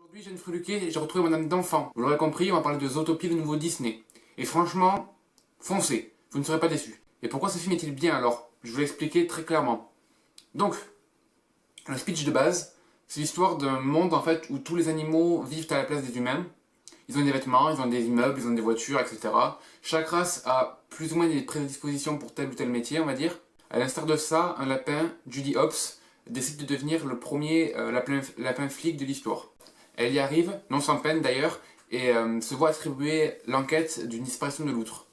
Aujourd'hui, j'ai une freluquée et j'ai retrouvé mon âme d'enfant. Vous l'aurez compris, on va parler de Zootopie, le nouveau Disney. Et franchement, foncez, vous ne serez pas déçus. Et pourquoi ce film est-il bien alors? Je vais l'expliquer très clairement. Donc, le speech de base, c'est l'histoire d'un monde en fait où tous les animaux vivent à la place des humains. Ils ont des vêtements, ils ont des immeubles, ils ont des voitures, etc. Chaque race a plus ou moins des prédispositions pour tel ou tel métier, on va dire. À l'instar de ça, un lapin, Judy Hopps, décide de devenir le premier lapin flic de l'histoire. Elle y arrive, non sans peine d'ailleurs, et se voit attribuer l'enquête d'une disparition de loutre.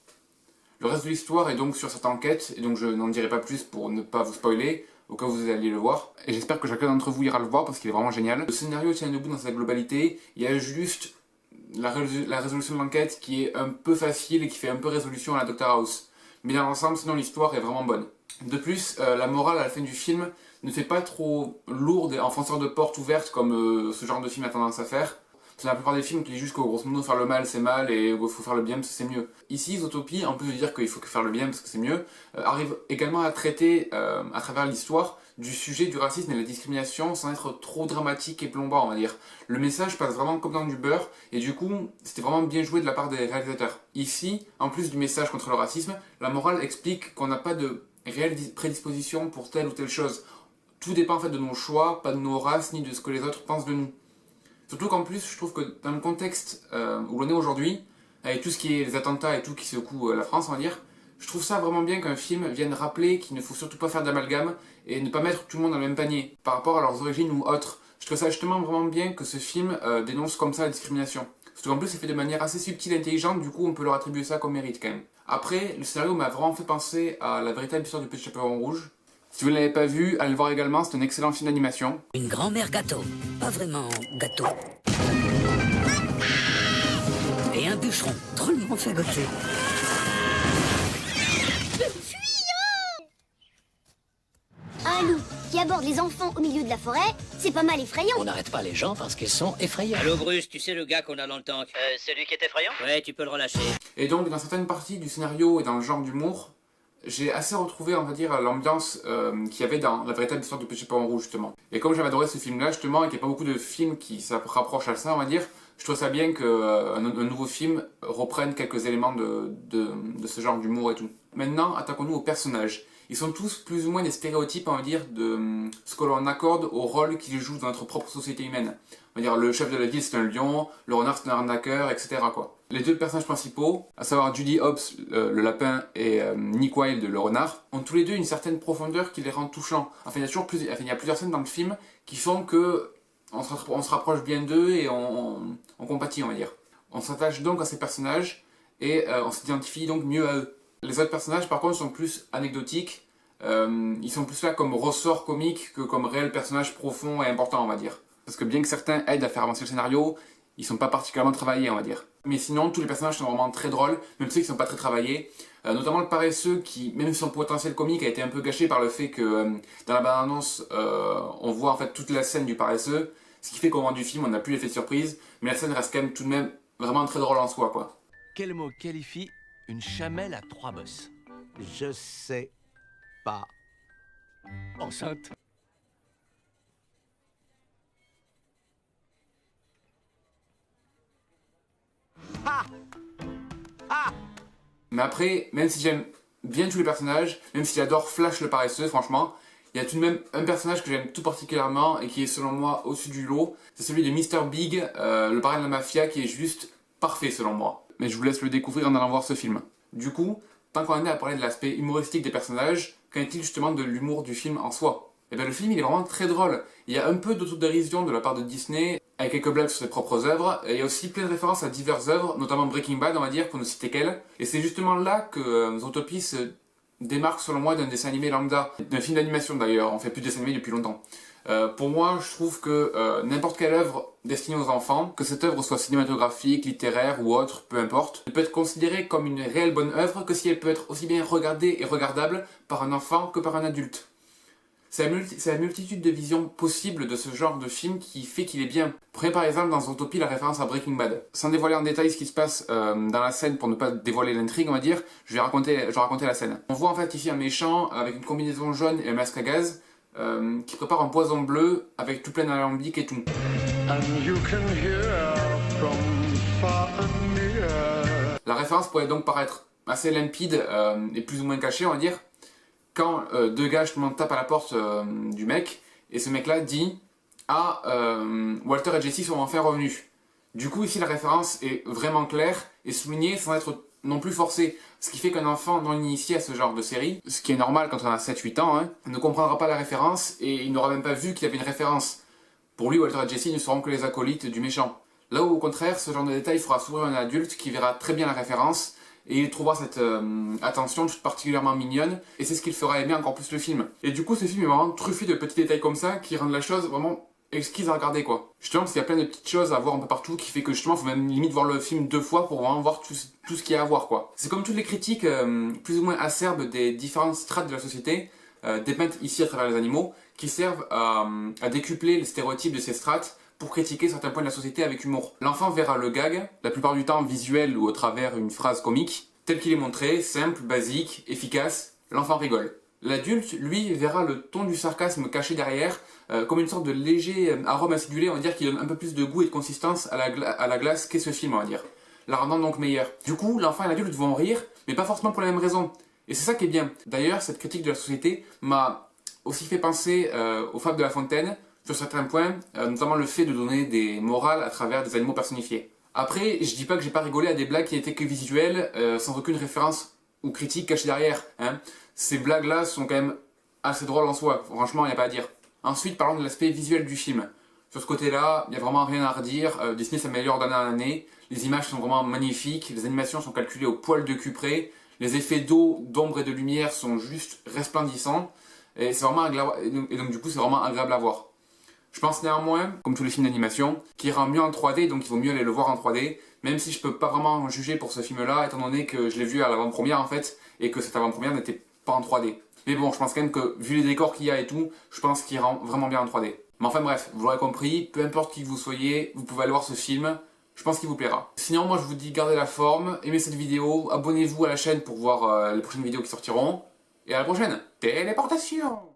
Le reste de l'histoire est donc sur cette enquête, et donc je n'en dirai pas plus pour ne pas vous spoiler, au cas où vous alliez le voir. Et j'espère que chacun d'entre vous ira le voir parce qu'il est vraiment génial. Le scénario tient debout dans sa globalité, il y a juste la résolution de l'enquête qui est un peu facile et qui fait un peu résolution à la Dr House. Mais dans l'ensemble, sinon l'histoire est vraiment bonne. De plus, la morale à la fin du film ne fait pas trop lourde et enfonceur de porte ouverte comme ce genre de film a tendance à faire. C'est la plupart des films qui disent juste qu'au grosso modo faire le mal c'est mal et il faut faire le bien parce que c'est mieux. Ici, Zootopie, en plus de dire qu'il faut faire le bien parce que c'est mieux, arrive également à traiter à travers l'histoire du sujet du racisme et de la discrimination sans être trop dramatique et plombant, on va dire. Le message passe vraiment comme dans du beurre et du coup, c'était vraiment bien joué de la part des réalisateurs. Ici, en plus du message contre le racisme, la morale explique qu'on n'a pas de réelle prédisposition pour telle ou telle chose. Tout dépend en fait de nos choix, pas de nos races ni de ce que les autres pensent de nous. Surtout qu'en plus, je trouve que dans le contexte où l'on est aujourd'hui, avec tout ce qui est les attentats et tout qui secoue la France, on va dire, je trouve ça vraiment bien qu'un film vienne rappeler qu'il ne faut surtout pas faire d'amalgame et ne pas mettre tout le monde dans le même panier par rapport à leurs origines ou autres. Je trouve ça justement vraiment bien que ce film dénonce comme ça la discrimination. Surtout qu'en plus, c'est fait de manière assez subtile et intelligente, du coup on peut leur attribuer ça comme mérite quand même. Après, le scénario m'a vraiment fait penser à la véritable histoire du Petit Chaperon Rouge. Si vous ne l'avez pas vu, allez le voir également, c'est un excellent film d'animation. Une grand-mère gâteau, pas vraiment gâteau. Et un bûcheron, drôlement fagoté. Un loup qui aborde les enfants au milieu de la forêt, c'est pas mal effrayant. On n'arrête pas les gens parce qu'ils sont effrayants. Allô Bruce, tu sais le gars qu'on a dans le tank? Celui qui est effrayant? Ouais, tu peux le relâcher. Et donc, dans certaines parties du scénario et dans le genre d'humour, j'ai assez retrouvé, on va dire, l'ambiance qu'il y avait dans la véritable histoire du Petit Chaperon Rouge, justement. Et comme j'avais adoré ce film-là, justement, et qu'il n'y a pas beaucoup de films qui se rapprochent à ça, on va dire, je trouve ça bien qu'un nouveau film reprenne quelques éléments de ce genre d'humour et tout. Maintenant, attaquons-nous aux personnages. Ils sont tous plus ou moins des stéréotypes, on va dire, de ce que l'on accorde au rôle qu'ils jouent dans notre propre société humaine. On va dire, le chef de la ville c'est un lion, le renard c'est un arnaqueur, etc. quoi. Les deux personnages principaux, à savoir Judy Hopps, le lapin, et Nick Wilde, le renard, ont tous les deux une certaine profondeur qui les rend touchants. Enfin, il y a plusieurs scènes dans le film qui font que on se rapproche bien d'eux et on compatit, on va dire. On s'attache donc à ces personnages et on s'identifie donc mieux à eux. Les autres personnages, par contre, sont plus anecdotiques. Ils sont plus là comme ressort comique que comme réels personnages profonds et importants, on va dire. Parce que bien que certains aident à faire avancer le scénario, ils sont pas particulièrement travaillés, on va dire. Mais sinon, tous les personnages sont vraiment très drôles, même ceux qui sont pas très travaillés. Notamment le paresseux qui, même si son potentiel comique a été un peu gâché par le fait que dans la bande-annonce, on voit en fait toute la scène du paresseux, ce qui fait qu'au moment du film, on n'a plus l'effet de surprise, mais la scène reste quand même tout de même vraiment très drôle en soi, quoi. Quel mot qualifie une chamelle à 3 bosses? Je sais pas. Enceinte. Mais après, même si j'aime bien tous les personnages, même si j'adore Flash le paresseux, franchement, il y a tout de même un personnage que j'aime tout particulièrement et qui est selon moi au-dessus du lot. C'est celui de Mr. Big, le parrain de la mafia, qui est juste parfait selon moi. Mais je vous laisse le découvrir en allant voir ce film. Du coup, tant qu'on en est à parler de l'aspect humoristique des personnages, qu'en est-il justement de l'humour du film en soi? Et bien le film il est vraiment très drôle. Il y a un peu d'autodérision de la part de Disney, avec quelques blagues sur ses propres œuvres, et il y a aussi plein de références à diverses œuvres, notamment Breaking Bad on va dire, pour ne citer qu'elle. Et c'est justement là que Zootopie se démarque selon moi d'un dessin animé lambda, d'un film d'animation d'ailleurs, on fait plus de dessin animé depuis longtemps. Pour moi, je trouve que n'importe quelle œuvre destinée aux enfants, que cette œuvre soit cinématographique, littéraire ou autre, peu importe, ne peut être considérée comme une réelle bonne œuvre que si elle peut être aussi bien regardée et regardable par un enfant que par un adulte. C'est la multitude de visions possibles de ce genre de film qui fait qu'il est bien. Prenez par exemple dans Zootopie la référence à Breaking Bad. Sans dévoiler en détail ce qui se passe dans la scène pour ne pas dévoiler l'intrigue, on va dire, je vais raconter la scène. On voit en fait ici un méchant avec une combinaison jaune et un masque à gaz qui prépare un poison bleu avec tout plein d'alambic et tout. La référence pourrait donc paraître assez limpide et plus ou moins cachée, on va dire, quand deux gars justement tapent à la porte du mec, et ce mec-là dit « Ah, Walter et Jesse sont enfin revenus ». Du coup, ici, la référence est vraiment claire et soulignée sans être non plus forcée. Ce qui fait qu'un enfant non initié à ce genre de série, ce qui est normal quand on a 7-8 ans, hein, ne comprendra pas la référence et il n'aura même pas vu qu'il y avait une référence. Pour lui, Walter et Jesse ne seront que les acolytes du méchant. Là où, au contraire, ce genre de détail fera sourire un adulte qui verra très bien la référence et il trouvera cette attention toute particulièrement mignonne et c'est ce qui le fera aimer encore plus le film. Et du coup, ce film est vraiment truffé de petits détails comme ça qui rendent la chose vraiment exquise à regarder, quoi. Justement parce qu'il y a plein de petites choses à voir un peu partout qui fait que justement faut même limite voir le film 2 fois pour vraiment voir tout ce qu'il y a à voir, quoi. C'est comme toutes les critiques plus ou moins acerbes des différentes strates de la société, dépeintes ici à travers les animaux, qui servent à décupler les stéréotypes de ces strates pour critiquer certains points de la société avec humour. L'enfant verra le gag, la plupart du temps visuel ou au travers une phrase comique, tel qu'il est montré, simple, basique, efficace, l'enfant rigole. L'adulte, lui, verra le ton du sarcasme caché derrière, comme une sorte de léger arôme acidulé, on va dire, qui donne un peu plus de goût et de consistance à la glace qu'est ce film, on va dire, la rendant donc meilleure. Du coup, l'enfant et l'adulte vont rire, mais pas forcément pour la même raison. Et c'est ça qui est bien. D'ailleurs, cette critique de la société m'a aussi fait penser aux fables de La Fontaine, sur certains points, notamment le fait de donner des morales à travers des animaux personnifiés. Après, je dis pas que j'ai pas rigolé à des blagues qui n'étaient que visuelles, sans aucune référence ou critique cachée derrière, hein. Ces blagues-là sont quand même assez drôles en soi, franchement, il n'y a pas à dire. Ensuite, parlons de l'aspect visuel du film. Sur ce côté-là, il n'y a vraiment rien à redire, Disney s'améliore d'année en année, les images sont vraiment magnifiques, les animations sont calculées au poil de cul près, les effets d'eau, d'ombre et de lumière sont juste resplendissants, et c'est vraiment agréable, et donc du coup c'est vraiment agréable à voir. Je pense néanmoins, comme tous les films d'animation, qu'il ira mieux en 3D, donc il vaut mieux aller le voir en 3D, même si je peux pas vraiment en juger pour ce film-là, étant donné que je l'ai vu à l'avant-première en fait, et que cette avant-première n'était pas en 3D. Mais bon, je pense quand même que, vu les décors qu'il y a et tout, je pense qu'il rend vraiment bien en 3D. Mais enfin bref, vous l'aurez compris, peu importe qui vous soyez, vous pouvez aller voir ce film, je pense qu'il vous plaira. Sinon, moi je vous dis gardez la forme, aimez cette vidéo, abonnez-vous à la chaîne pour voir les prochaines vidéos qui sortiront, et à la prochaine. Téléportation!